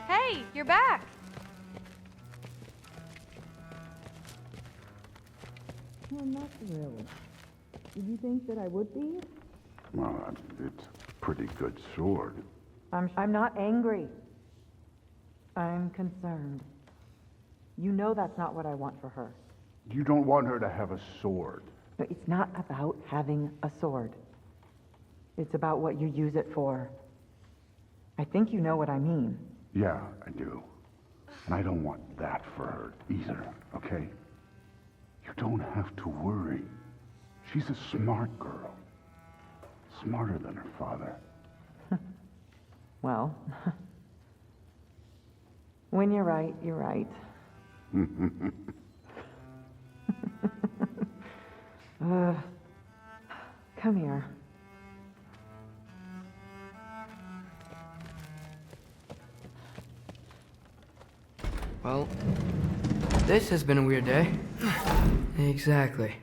Hey, you're back! Well, not really. Did you think that I would be? Well, it's a pretty good sword. I'm not angry. I'm concerned. You know that's not what I want for her. You don't want her to have a sword. No, it's not about having a sword. It's about what you use it for. I think you know what I mean. Yeah, I do. And I don't want that for her either, okay? You don't have to worry. She's a smart girl. Smarter than her father. Well, when you're right, you're right. Come here. Well, this has been a weird day. Exactly.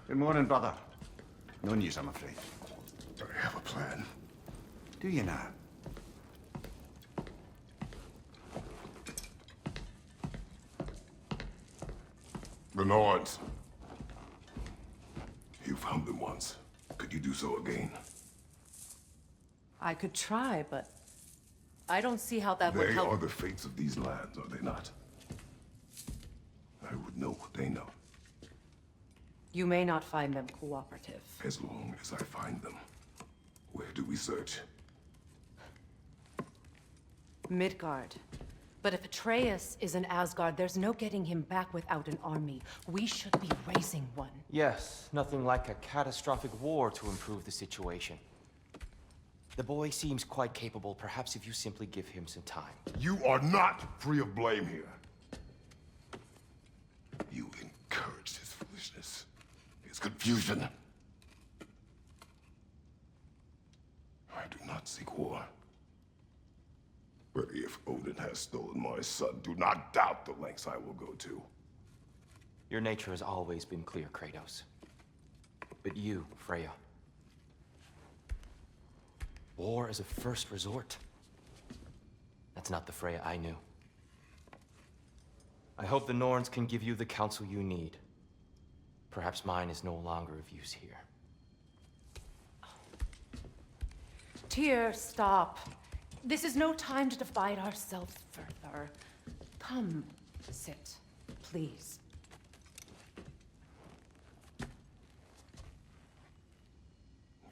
Good morning, brother. No news, I'm afraid. I have a plan. Do you now? The Norns. You found them once. Could you do so again? I could try, but I don't see how that would They help. are the fates of these lands, are they not? I would know what they know, You may not find them cooperative. as long as I find them. Where do we search? Midgard. But if Atreus is in Asgard, there's no getting him back without an army. We should be raising one. Yes, nothing like a catastrophic war to improve the situation. The boy seems quite capable. Perhaps if you simply give him some time. You are not free of blame here. You encouraged his foolishness, his confusion. I do not seek war. But if Odin has stolen my son, do not doubt the lengths I will go to. Your nature has always been clear, Kratos. But you, Freya. War as a first resort. That's not the Freya I knew. I hope the Norns can give you the counsel you need. Perhaps mine is no longer of use here. Tyr, stop. This is no time to divide ourselves further. Come, sit, please.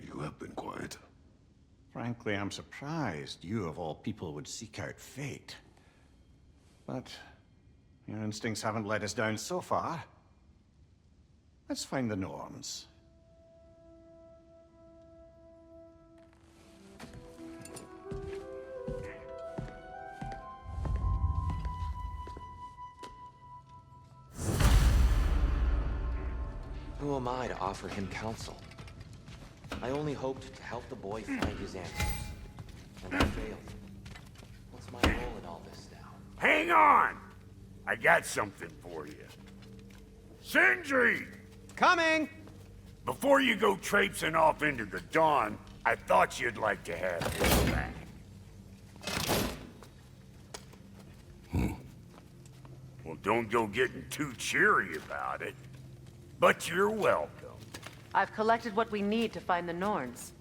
You have been quiet. Frankly, I'm surprised you, of all people, would seek out fate. But your instincts haven't let us down so far. Let's find the Norns. Who am I to offer him counsel? I only hoped to help the boy find his answers. And I failed. What's my role in all this now? Hang on! I got something for you. Sindri! Coming! Before you go traipsing off into the dawn, I thought you'd like to have this back. Well, don't go getting too cheery about it. But you're welcome. I've collected what we need to find the Norns.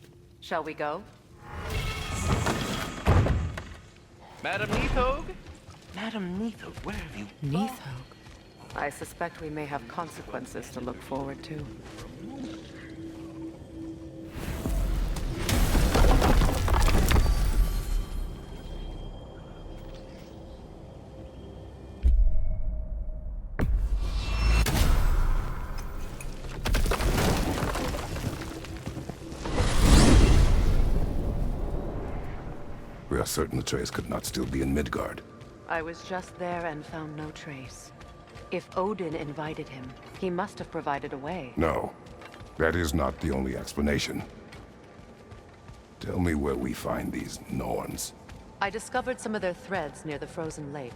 Shall we go? Madam Neathog? Madam Neathog, where have you... Neathog. I suspect we may have consequences to look forward to. We are certain Atreus could not still be in Midgard. I was just there and found no trace. If Odin invited him, he must have provided a way. No, that is not the only explanation. Tell me where we find these Norns. I discovered some of their threads near the frozen lake.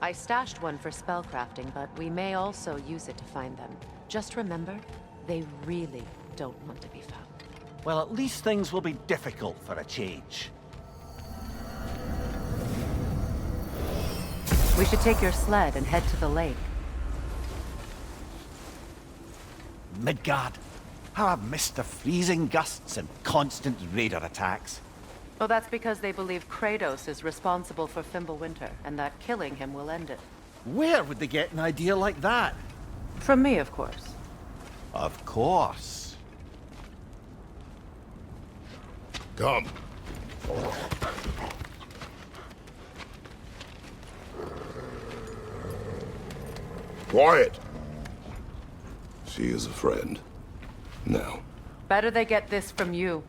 I stashed one for spellcrafting, but we may also use it to find them. Just remember, they really don't want to be found. Well, at least things will be difficult for a change. We should take your sled and head to the lake. Midgard. How I've missed the freezing gusts and constant raider attacks. Oh, that's because they believe Kratos is responsible for Fimbulwinter, and that killing him will end it. Where would they get an idea like that? From me, of course. Of course. Come. Quiet! She is a friend. Now. Better they get this from you.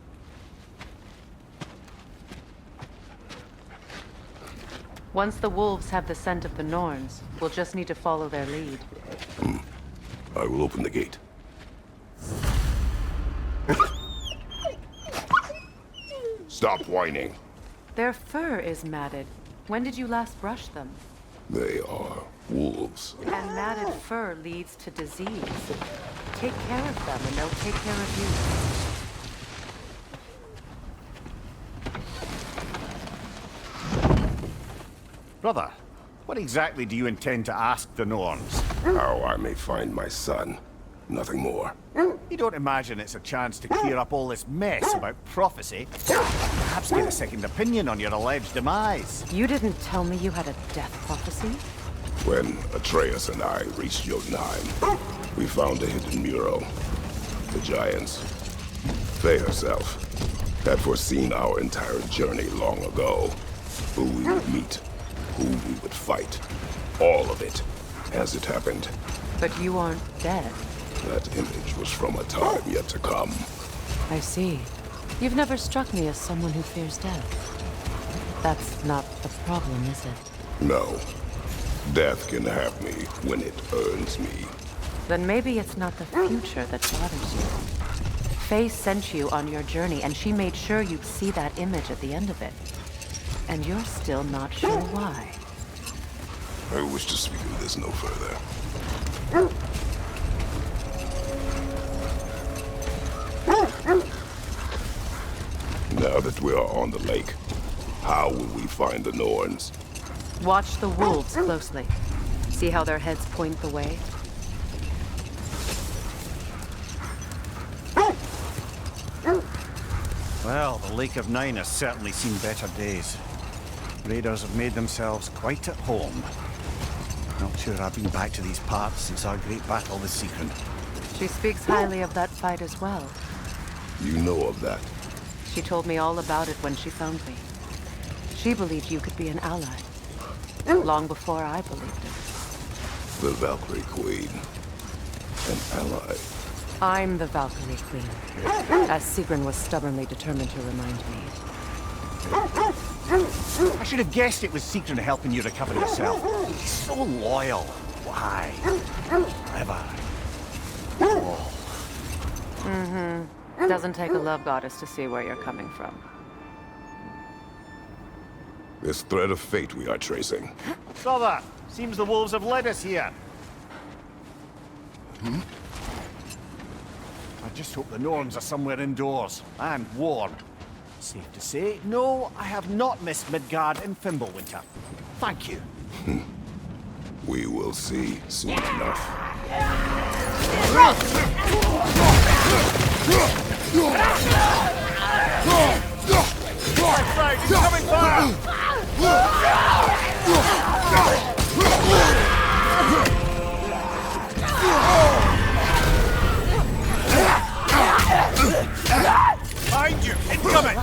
Once the wolves have the scent of the Norns, we'll just need to follow their lead. I will open the gate. Stop whining. Their fur is matted. When did you last brush them? They are wolves. And matted fur leads to disease. Take care of them and they'll take care of you. Brother, what exactly do you intend to ask the Norns? How I may find my son. Nothing more. You don't imagine it's a chance to clear up all this mess about prophecy? Perhaps get a second opinion on your alleged demise. You didn't tell me you had a death prophecy? When Atreus and I reached Jotunheim, we found a hidden mural. The giants, Faye herself, had foreseen our entire journey long ago. Who we would meet, who we would fight. All of it, as it happened. But you aren't dead. That image was from a time yet to come. I see. You've never struck me as someone who fears death. That's not the problem, is it? No. Death can have me when it earns me. Then maybe it's not the future that bothers you. Faye sent you on your journey, and she made sure you'd see that image at the end of it. And you're still not sure why. I wish to speak of this no further. Now that we are on the lake, how will we find the Norns? Watch the wolves closely. See how their heads point the way? Well, the Lake of Nine has certainly seen better days. Raiders have made themselves quite at home. Not sure I've been back to these parts since our great battle with Secret. She speaks highly of that fight as well. You know of that. She told me all about it when she found me. She believed you could be an ally. Long before I believed it. The Valkyrie Queen. An ally. I'm the Valkyrie Queen, as Sigrun was stubbornly determined to remind me. I should have guessed it was Secret helping you recover yourself. He's so loyal. Why? Forever. Oh. Mm-hmm. Doesn't take a love goddess to see where you're coming from. This thread of fate we are tracing. Brother, seems the wolves have led us here. I just hope the Norns are somewhere indoors, and warm. Safe to say, no, I have not missed Midgard in Fimbulwinter. Thank you. We will see soon enough. Right, he's coming fire! Behind you! Incoming!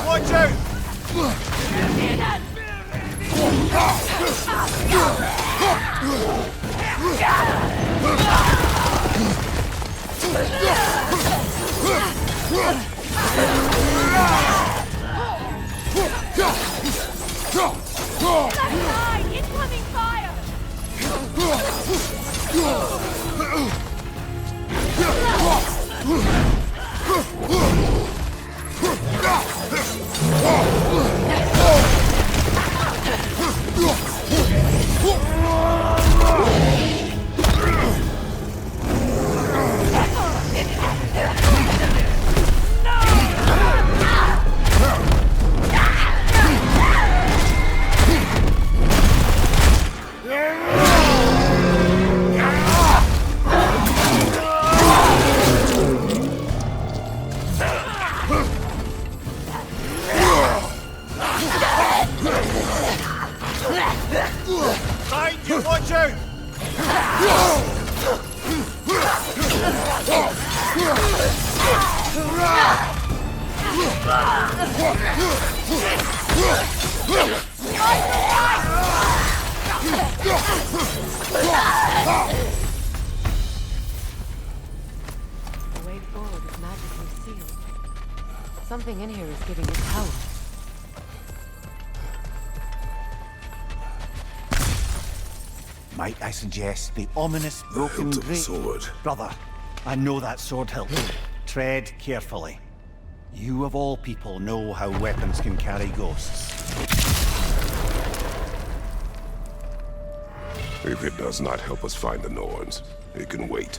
Watch out! Incoming fire! Behind you, watch out! The way forward is magically sealed. Something in here is giving it power. Might I suggest the ominous broken hilt of the great sword. Brother, I know that sword hilt. Tread carefully. You of all people know how weapons can carry ghosts. If it does not help us find the Norns, it can wait.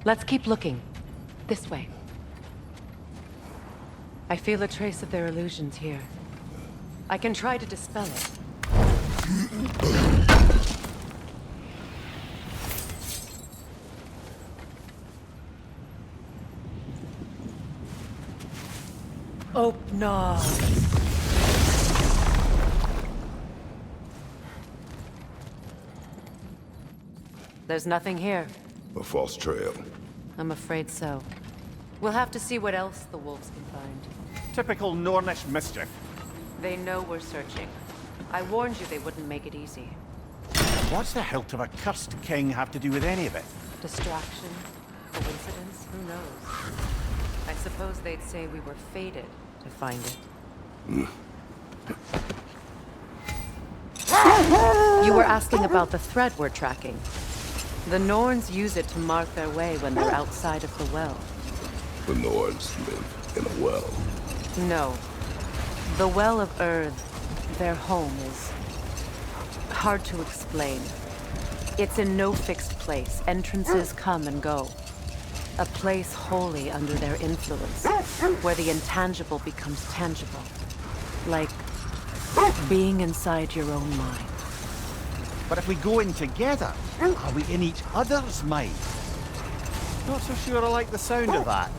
Let's keep looking. This way. I feel a trace of their illusions here. I can try to dispel it. Oh, no. There's nothing here. A false trail. I'm afraid so. We'll have to see what else the wolves can find. Typical Nornish mischief. They know we're searching. I warned you they wouldn't make it easy. What's the hilt of a cursed king have to do with any of it? Distraction? Coincidence? Who knows? I suppose they'd say we were fated to find it. You were asking about the thread we're tracking. The Norns use it to mark their way when they're outside of the well. The Norns live in a well. No. The Well of Earth, their home, is hard to explain. It's in no fixed place. Entrances come and go. A place wholly under their influence, where the intangible becomes tangible. Like being inside your own mind. But if we go in together, are we in each other's mind? Not so sure I like the sound of that.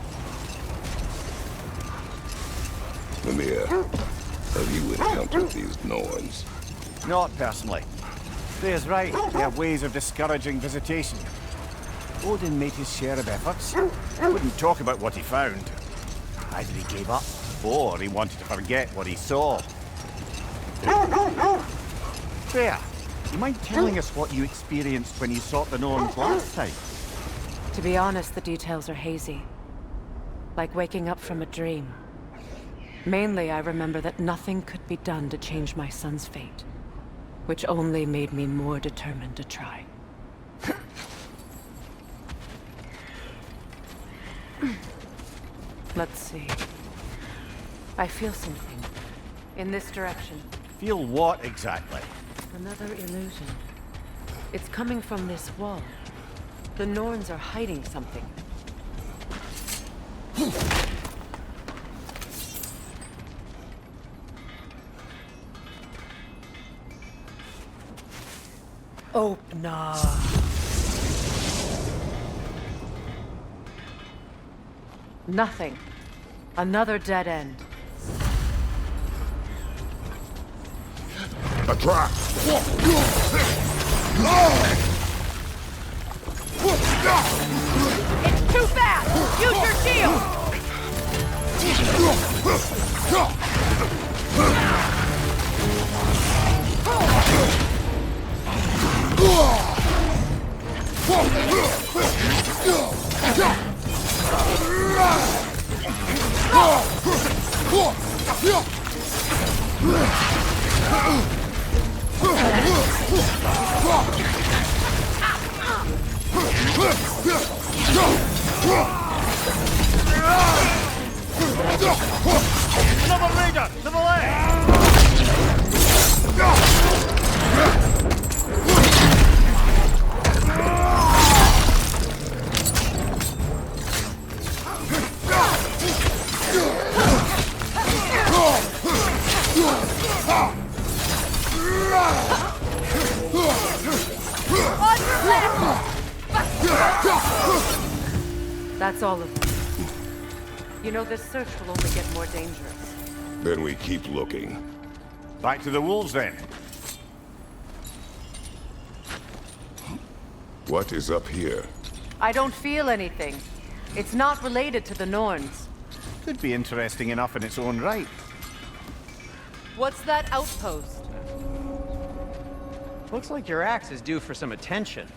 Mimir, have you encountered these Norns? Not personally. Freya's right. They have ways of discouraging visitation. Odin made his share of efforts. Wouldn't talk about what he found. Either he gave up, or he wanted to forget what he saw. Freya, you mind telling us what you experienced when you sought the Norns last time? To be honest, the details are hazy. Like waking up from a dream. Mainly, I remember that nothing could be done to change my son's fate. Which only made me more determined to try. Let's see. I feel something. In this direction. Feel what exactly? Another illusion. It's coming from this wall. The Norns are hiding something. Opener. Nothing. Another dead end. A trap! It's too fast! Use your shield! Another raider! To the left! That's all of them. You know, this search will only get more dangerous. Then we keep looking. Back to the wolves then. What is up here? I don't feel anything. It's not related to the Norns. Could be interesting enough in its own right. What's that outpost? Looks like your axe is due for some attention.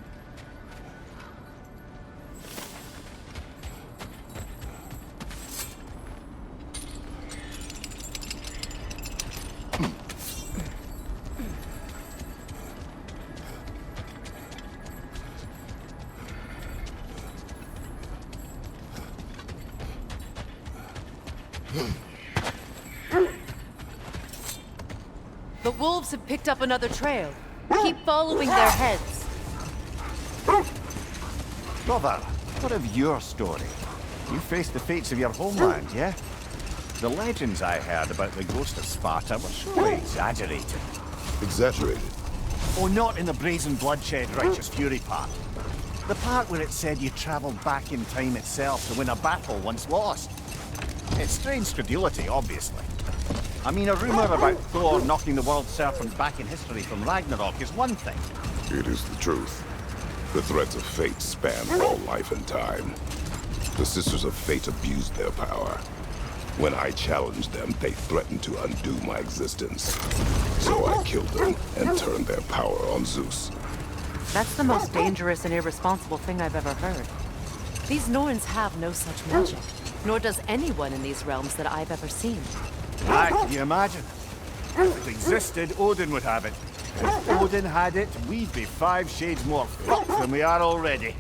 The wolves have picked up another trail. Keep following their heads. Brother, what of your story? You faced the fates of your homeland, yeah? The legends I heard about the ghost of Sparta were surely exaggerated. Exaggerated? Oh, not in the brazen bloodshed righteous fury part. The part where it said you travelled back in time itself to win a battle once lost. It's strange credulity, obviously. I mean, a rumor about Thor knocking the world serpent back in history from Ragnarok is one thing. It is the truth. The threads of fate span all life and time. The Sisters of Fate abused their power. When I challenged them, they threatened to undo my existence. So I killed them and turned their power on Zeus. That's the most dangerous and irresponsible thing I've ever heard. These Norns have no such magic, nor does anyone in these realms that I've ever seen. Ah, can you imagine? If it existed, Odin would have it. If Odin had it, we'd be 5 shades more fucked than we are already.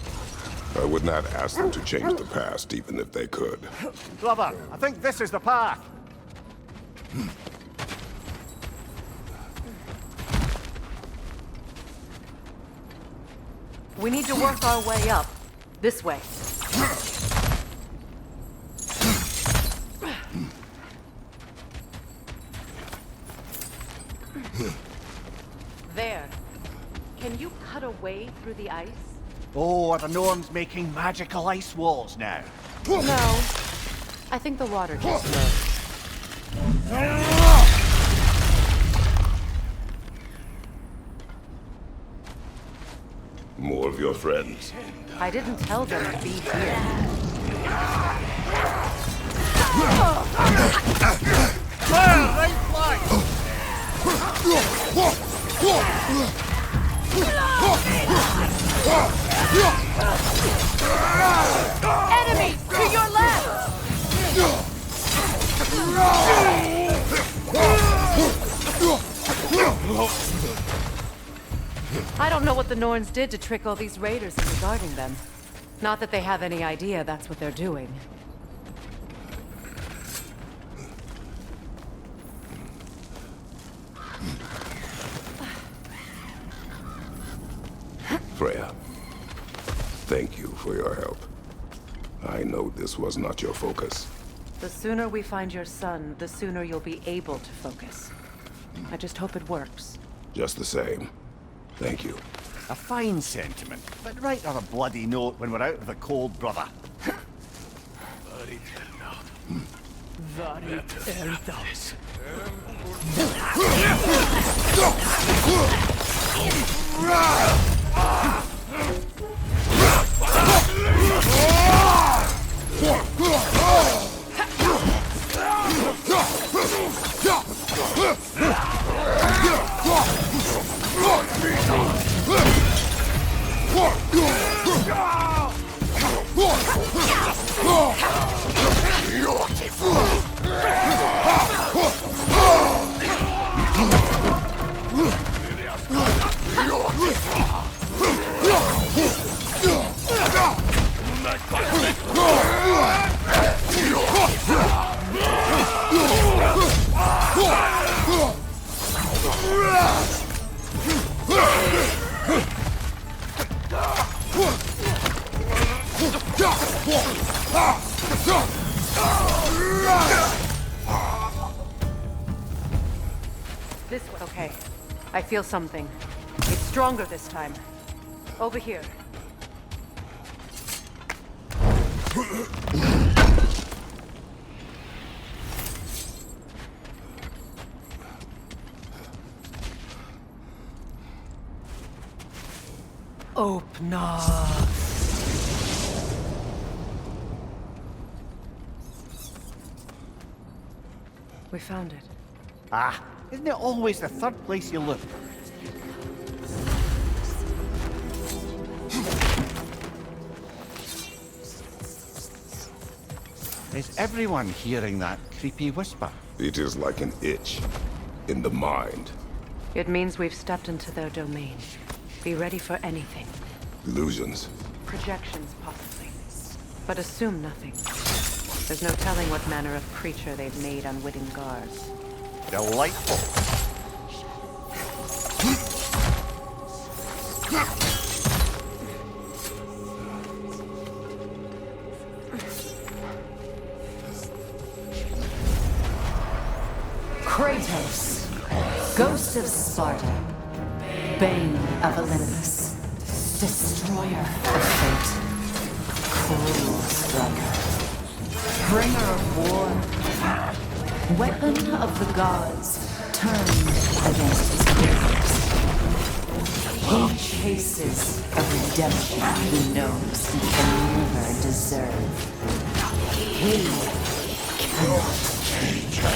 I would not ask them to change the past, even if they could. Glover, I think this is the path. We need to work our way up. This way. There. Can you cut a way through the ice? Oh, are the Norns making magical ice walls now? No. I think the water just rose. More of your friends. I didn't tell them to be here. Fire! Right flank! I don't know what the Norns did to trick all these raiders into guarding them. Not that they have any idea that's what they're doing. Freya, thank you for your help. I know this was not your focus. The sooner we find your son, the sooner you'll be able to focus. I just hope it works. Just the same, thank you. A fine sentiment, but write on a bloody note when we're out of the cold, brother. This way. Okay. I feel something. It's stronger this time. Over here. Open up. We found it. Ah, isn't it always the third place you look? Is everyone hearing that creepy whisper? It is like an itch in the mind. It means we've stepped into their domain. Be ready for anything. Illusions. Projections, possibly. But assume nothing. There's no telling what manner of creature they've made unwitting guards. Delightful. Kratos, Ghost of Sparta, Bane of Olympus, Destroyer of Fate, Cruel Striker, Bringer of War, Weapon of the Gods, turned against his peers. He chases a redemption he knows he can never deserve. He cannot change her.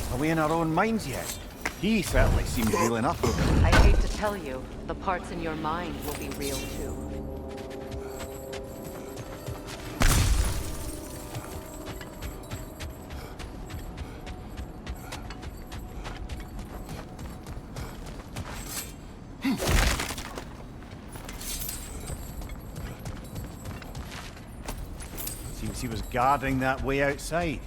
Are we in our own minds yet? He certainly seems real enough. I hate to tell you, the parts in your mind will be real too. Seems he was guarding that way outside.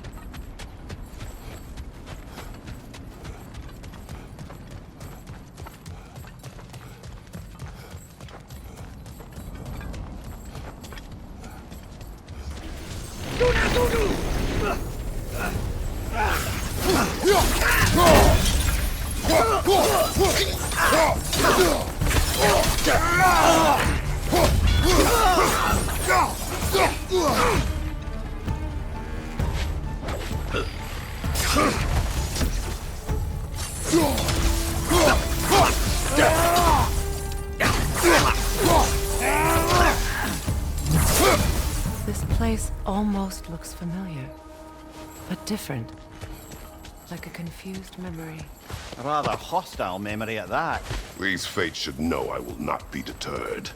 place almost looks familiar, but different. Like a confused memory. A rather hostile memory at that. These fates should know I will not be deterred.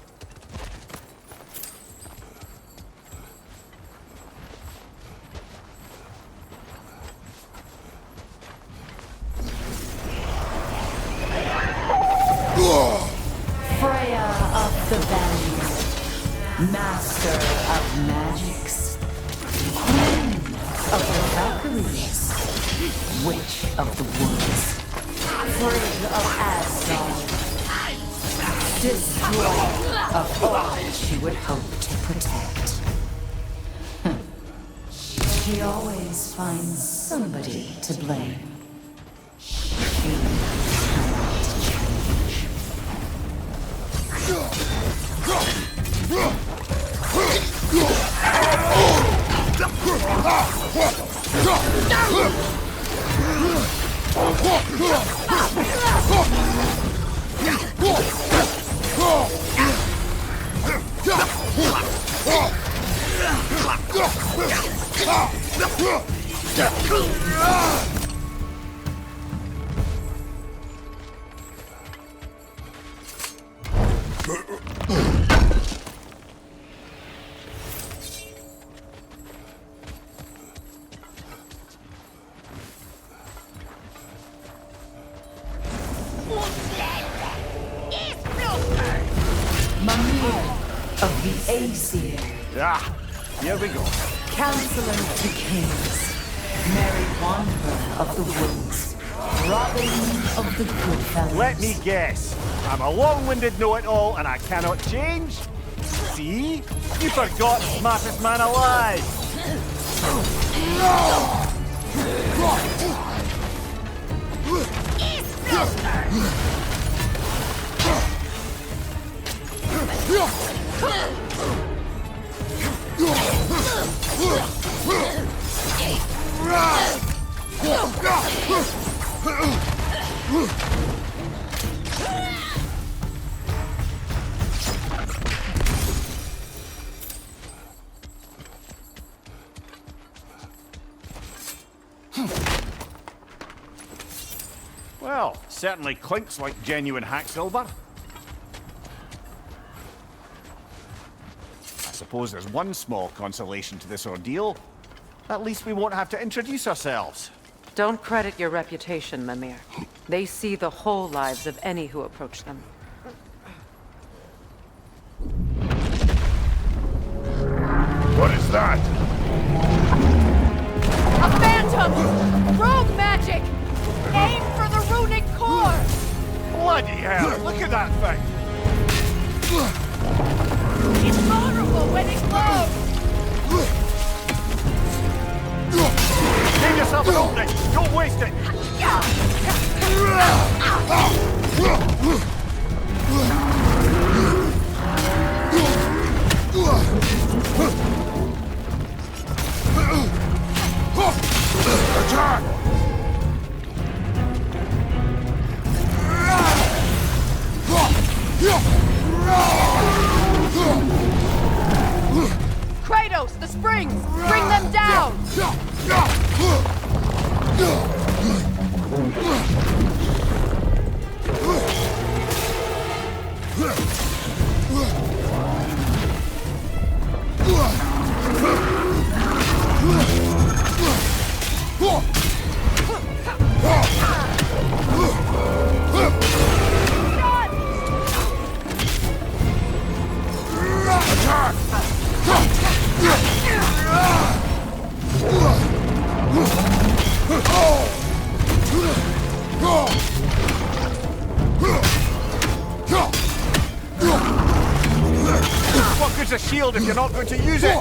Freya of the Valley, master of magics, queen of the Valkyries, witch of the woods, free of Asgard, destroyer of all she would hope to protect. She always finds somebody to blame. She cannot change. Of the Aesir. Ah, here we go. Counselor to kings, Merry Wanderer of the woods, Robin of the good fellows. Let me guess. I'm a long-winded know-it-all and I cannot change? See? You forgot smartest man alive! Well, certainly clinks like genuine hack silver. I suppose there's one small consolation to this ordeal. At least we won't have to introduce ourselves. Don't credit your reputation, Mimir. They see the whole lives of any who approach them. What is that? A phantom! Rogue magic! Aim for the runic core! Bloody hell, look at that thing! It's vulnerable when it glows! Give yourself an opening! Don't waste it! Attack! Kratos, the springs! Bring them down! What good's a shield if you're not going to use it?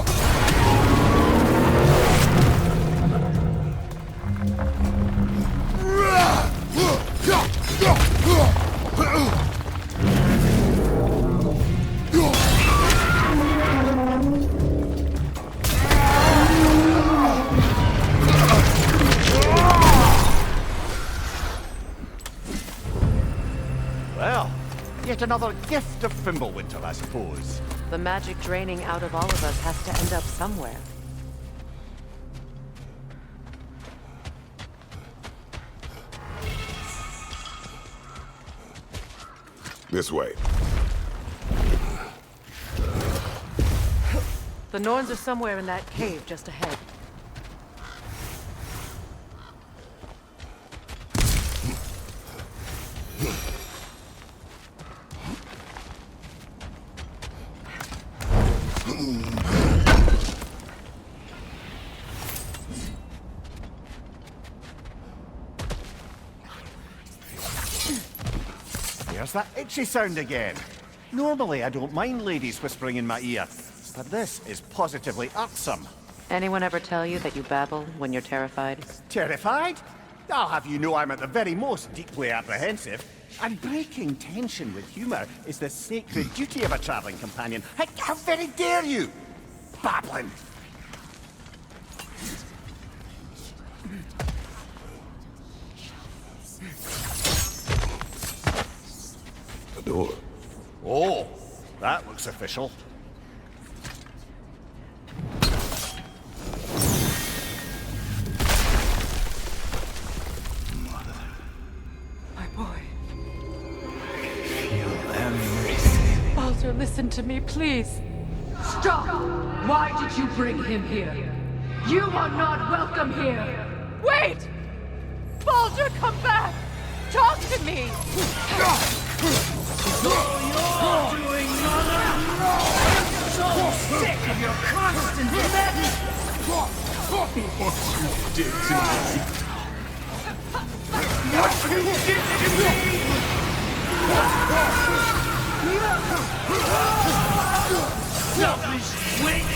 Well, yet another gift of Fimbulwinter, I suppose. The magic draining out of all of us has to end up somewhere. This way. The Norns are somewhere in that cave just ahead. There's that itchy sound again. Normally, I don't mind ladies whispering in my ear, but this is positively irksome. Anyone ever tell you that you babble when you're terrified? Terrified? I'll have you know I'm at the very most deeply apprehensive. And breaking tension with humor is the sacred duty of a traveling companion. How very dare you! Babbling! The door. Oh, that looks official. My boy. Feel everything. Baldur, listen to me, please. Stop! Why did you bring him here? You are not welcome here! Wait! Baldur, come back! Talk to me! Doing I'm so sick of your constant mess! What you did to me! What you did to me! Selfish witch!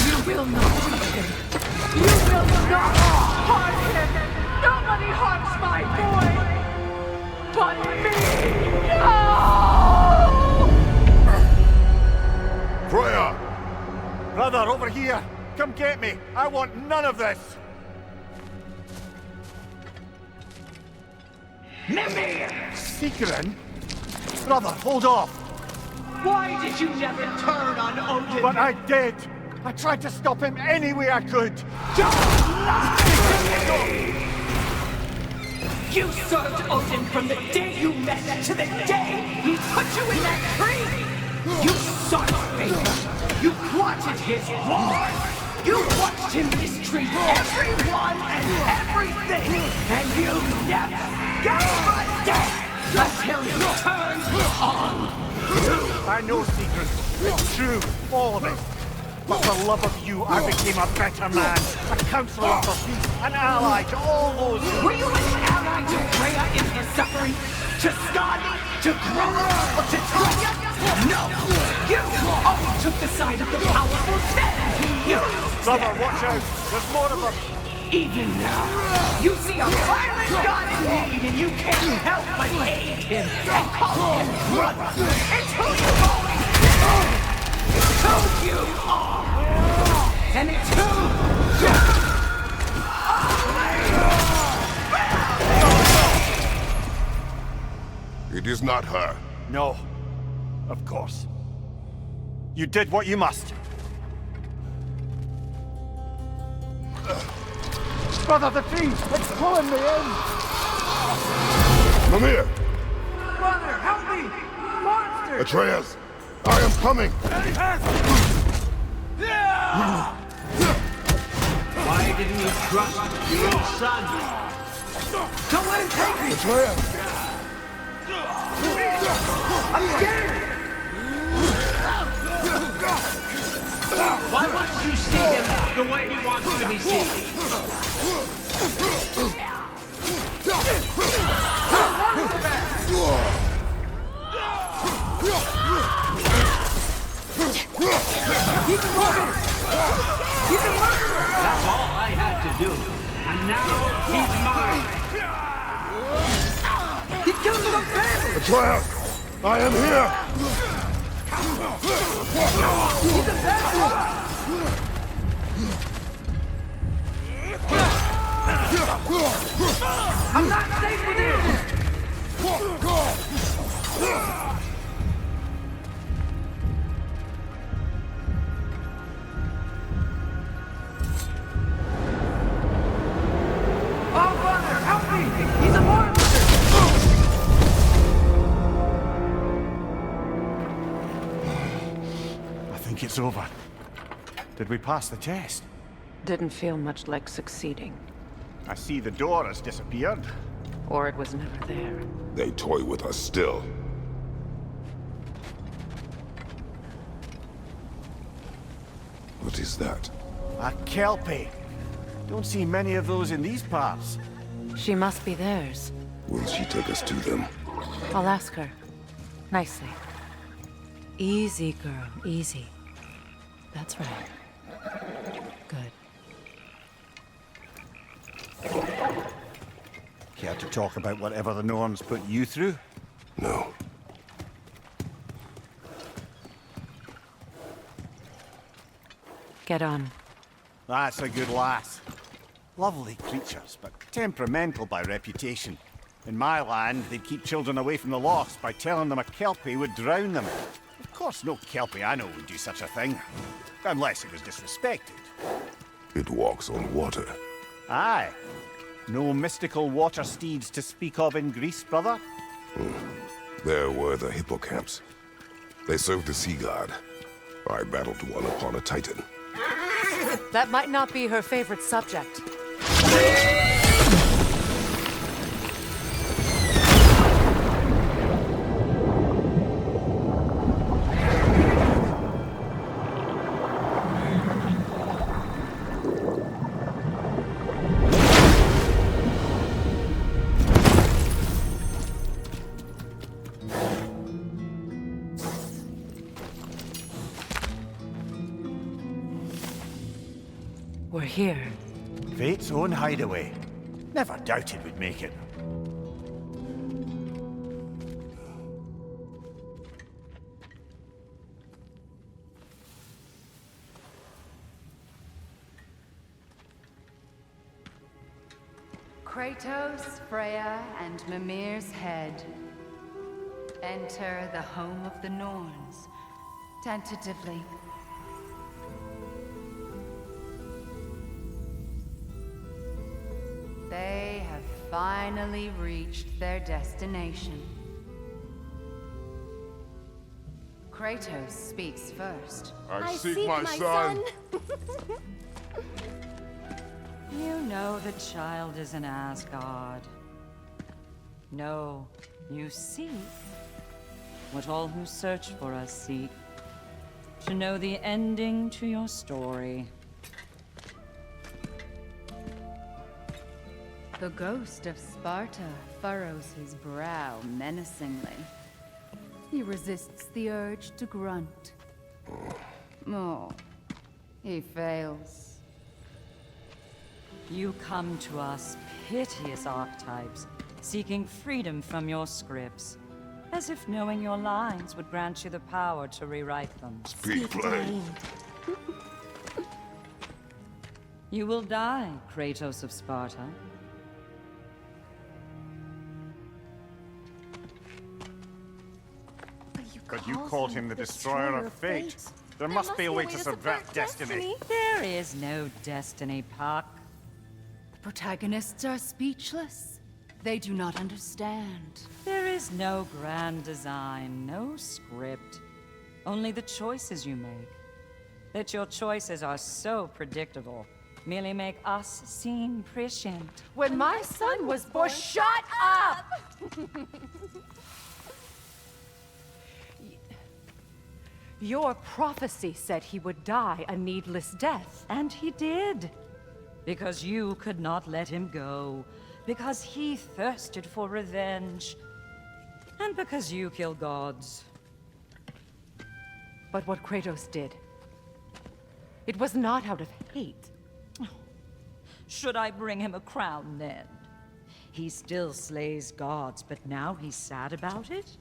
You will not touch him! You will not harm him! Nobody harms my boy! But me! No! Freya! Brother, over here! Come get me! I want none of this! Mimir! Seekerin? Brother, hold off! Why did you never turn on Odin? But I did! I tried to stop him any way I could! Don't lie to me! You served Odin from the day you met to the day he put you in that tree! You sought favor! You wanted his war! You watched him mistreat everyone and everything! And you never gave a damn until you turned on you! I know, Seeker. It's true. All of it. But for love of you, I became a better man. A counselor for peace. An ally to all those who... Were you an ally to Freya in her suffering? To Skadi? To Groma? Or to Troya? No! You always took the side of the powerful then! You... Brother, watch out! There's more of them! Even now, you see a violent god in need and you can't help but aid him and call him brother! It's who you've always been! It's who you are! And it's who you are! It is not her. No. Of course. You did what you must. Brother, the tree! It's pulling me in! Mimir! Brother, help me! Monster! Atreus! I am coming! Why didn't you trust your own son? Don't let him take me! Atreus! I'm scared! Why wouldn't you see him the way he wants to be seen? That's all I had to do. And now he's mine. He killed my family! Atreus! I am here! He's a bad boy! I'm not safe with you! Oh, brother, help me! He's a monster! I think it's over. Did we pass the test? Didn't feel much like succeeding. I see the door has disappeared. Or it was never there. They toy with us still. What is that? A kelpie. Don't see many of those in these parts. She must be theirs. Will she take us to them? I'll ask her. Nicely. Easy, girl. Easy. That's right. Good. Care to talk about whatever the Norns put you through? No. Get on. That's a good lass. Lovely creatures, but temperamental by reputation. In my land, they'd keep children away from the lost by telling them a kelpie would drown them. Of course, no kelpie I know would do such a thing. Unless it was disrespected. It walks on water. Aye. No mystical water steeds to speak of in Greece, brother? There were the hippocamps. They served the sea god. I battled one upon a titan. That might not be her favorite subject. We're here. Fate's own hideaway. Never doubted we'd make it. Kratos, Freya, and Mimir's head. Enter the home of the Norns, tentatively. They have finally reached their destination. Kratos speaks first. I seek my son. You know the child is in Asgard. No, you seek what all who search for us seek. To know the ending to your story. The ghost of Sparta furrows his brow menacingly. He resists the urge to grunt. Oh, he fails. You come to us, piteous archetypes, seeking freedom from your scripts. As if knowing your lines would grant you the power to rewrite them. Speak plain. You will die, Kratos of Sparta. But you called him the destroyer of fate. There must be a way to subvert destiny. There is no destiny, Puck. Protagonists are speechless. They do not understand. There is no grand design, no script. Only the choices you make. That your choices are so predictable, merely make us seem prescient. When my son was born, shut up! Your prophecy said he would die a needless death. And he did. Because you could not let him go. Because he thirsted for revenge. And because you kill gods. But what Kratos did, it was not out of hate. Should I bring him a crown then? He still slays gods, but now he's sad about it?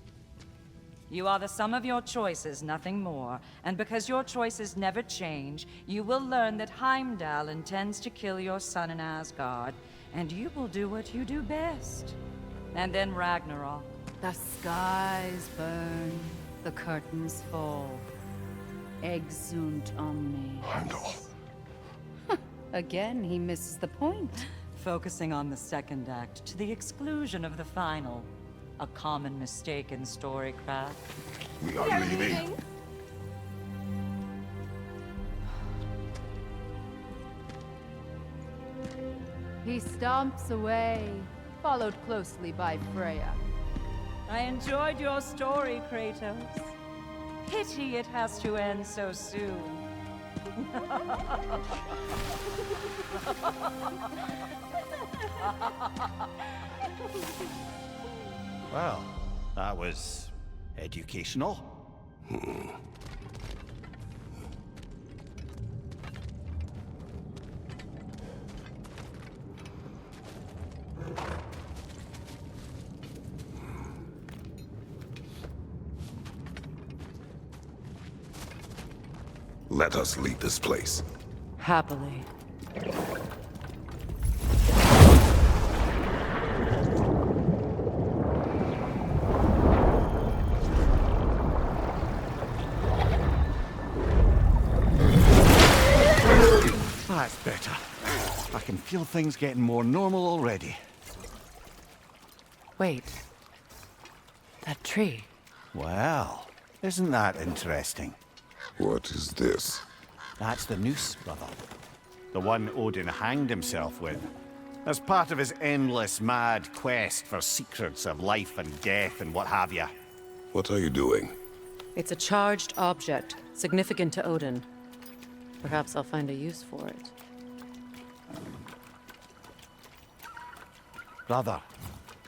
You are the sum of your choices, nothing more. And because your choices never change, you will learn that Heimdall intends to kill your son in Asgard, and you will do what you do best. And then Ragnarok. The skies burn, the curtains fall. Exunt omnes. Heimdall. Again, he misses the point. Focusing on the second act to the exclusion of the final. A common mistake in storycraft. We are leaving. He stomps away, followed closely by Freya. I enjoyed your story, Kratos. Pity it has to end so soon. Well, that was educational. Let us leave this place. Happily. That's better. I can feel things getting more normal already. Wait. That tree. Well, isn't that interesting? What is this? That's the noose, brother. The one Odin hanged himself with. As part of his endless, mad quest for secrets of life and death and what have you. What are you doing? It's a charged object, significant to Odin. Perhaps I'll find a use for it. Brother,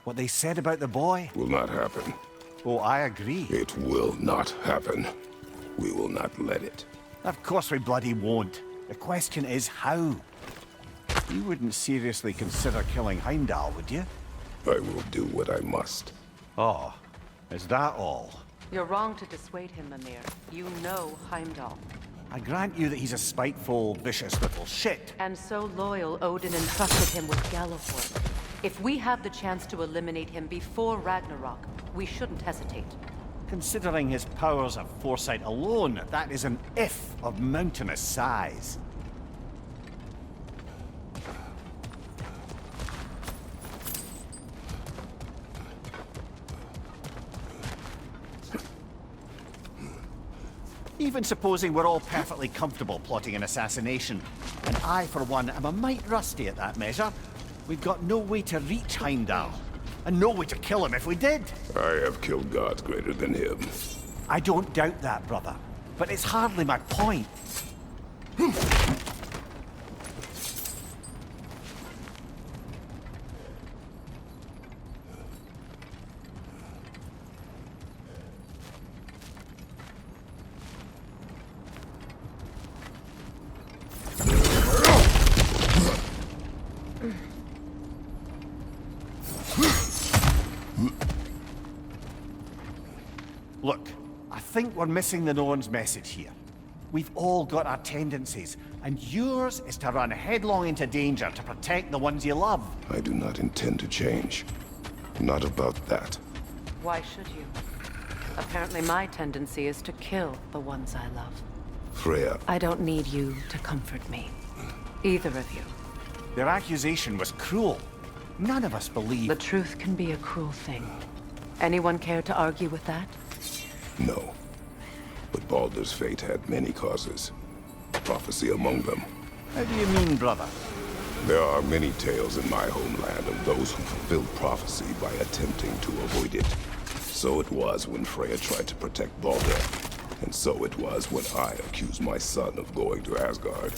what they said about the boy? Will not happen. Oh, I agree. It will not happen. We will not let it. Of course we bloody won't. The question is how. You wouldn't seriously consider killing Heimdall, would you? I will do what I must. Oh, is that all? You're wrong to dissuade him, Mimir. You know Heimdall. I grant you that he's a spiteful, vicious little shit. And so loyal, Odin entrusted him with Gjallarhorn. If we have the chance to eliminate him before Ragnarok, we shouldn't hesitate. Considering his powers of foresight alone, that is an if of mountainous size. Even supposing we're all perfectly comfortable plotting an assassination, and I, for one, am a mite rusty at that measure, we've got no way to reach Heimdall, and no way to kill him if we did. I have killed gods greater than him. I don't doubt that, brother, but it's hardly my point. Look, I think we're missing the Norns' message here. We've all got our tendencies, and yours is to run headlong into danger to protect the ones you love. I do not intend to change. Not about that. Why should you? Apparently my tendency is to kill the ones I love. Freya. I don't need you to comfort me. Either of you. Their accusation was cruel. None of us believe... The truth can be a cruel thing. Anyone care to argue with that? No. But Baldur's fate had many causes. Prophecy among them. How do you mean, brother? There are many tales in my homeland of those who fulfilled prophecy by attempting to avoid it. So it was when Freya tried to protect Baldur. And so it was when I accused my son of going to Asgard.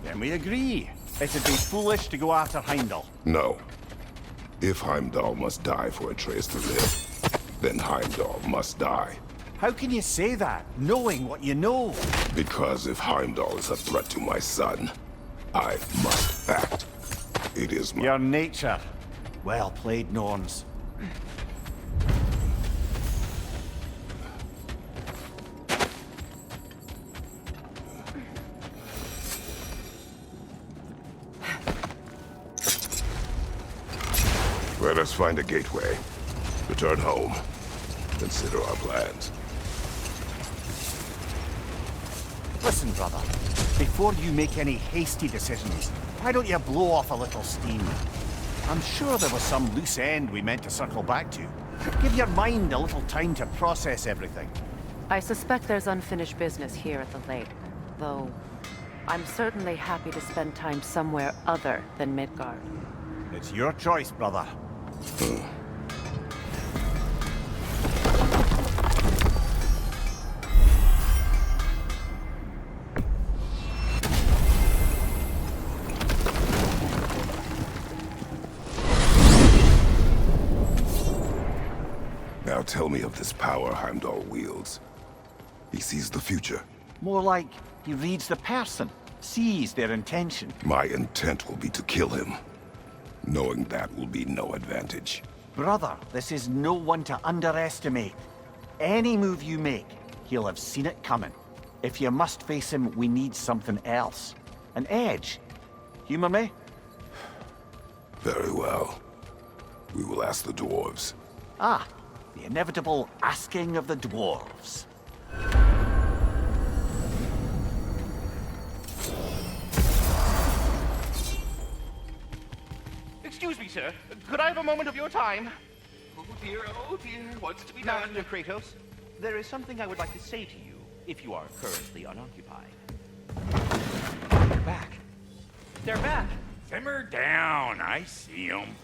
Then we agree. It'd be foolish to go after Heimdall. No. If Heimdall must die for Atreus to live, then Heimdall must die. How can you say that, knowing what you know? Because if Heimdall is a threat to my son, I must act. It is my... Your nature. Well played, Norns. Let us find a gateway. Return home. Consider our plans. Listen, brother. Before you make any hasty decisions, why don't you blow off a little steam? I'm sure there was some loose end we meant to circle back to. Give your mind a little time to process everything. I suspect there's unfinished business here at the lake, though I'm certainly happy to spend time somewhere other than Midgard. It's your choice, brother. Now tell me of this power Heimdall wields. He sees the future. More like he reads the person, sees their intention. My intent will be to kill him. Knowing that will be no advantage. Brother, this is no one to underestimate. Any move you make, he'll have seen it coming. If you must face him, we need something else. An edge. Humor me? Very well. We will ask the dwarves. Ah, the inevitable asking of the dwarves. Excuse me, sir. Could I have a moment of your time? Oh dear, what's to be done? Master Kratos, there is something I would like to say to you, if you are currently unoccupied. They're back. They're back! Simmer down, I see 'em.